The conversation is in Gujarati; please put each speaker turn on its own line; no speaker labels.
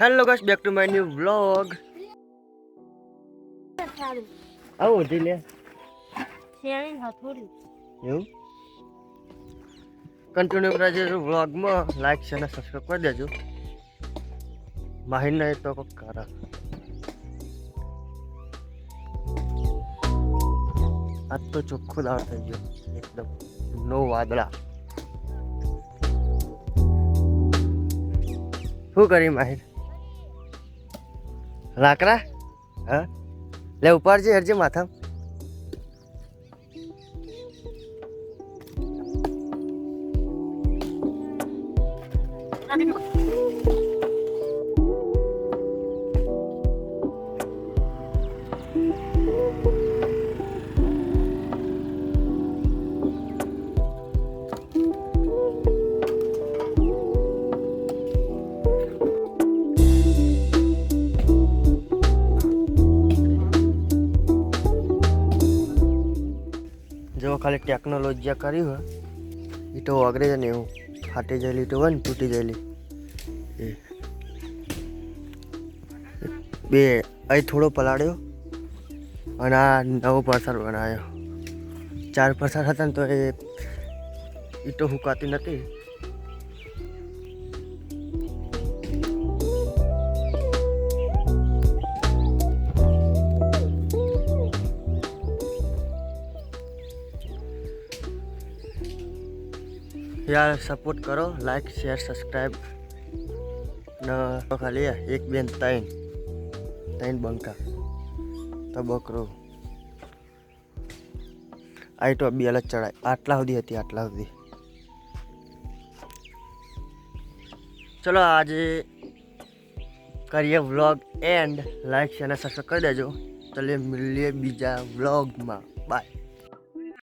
Hello guys, back to my new vlog. આવો જી લે
શેરિંગ હથોડી
એવું કન્ટિન્યુ કરાજે વ્લોગમાં. લાઈક છે અને સબસ્ક્રાઇબ કરી દેજો. માહિર નહીં તો કોક કરા. આજ તો ચોખ્ખું દાળ થઈ ગયો એકદમ, નો વાદળા. શું કરી માહિર? લાકડા હા લે ઉપાડજે, હેરજે માથા. જો ખાલી ટેકનોલોજી કરી હોય એ તો વગરે જ ને એવું ફાટી ગયેલી તો હોય ને, તૂટી ગયેલી એ બે અહીં થોડો પલાળ્યો અને આ નવો પ્રસાદ બનાવ્યો. 4 પ્રસાદ હતા ને તો એ તો હુકાતી નથી. યાર સપોર્ટ કરો, લાઈક શેર સબસ્ક્રાઈબ. ને ખાલી 1 2 3 બંકા તો બકરો આ તો બે અલગ ચડાય. આટલા સુધી હતી, આટલા સુધી. ચલો આજે કરીએ વ્લોગ એન્ડ. લાઈક શેર અને સબસ્ક્રાઈબ કરી દેજો. ચલીએ મળીએ બીજા વ્લોગમાં. બાય.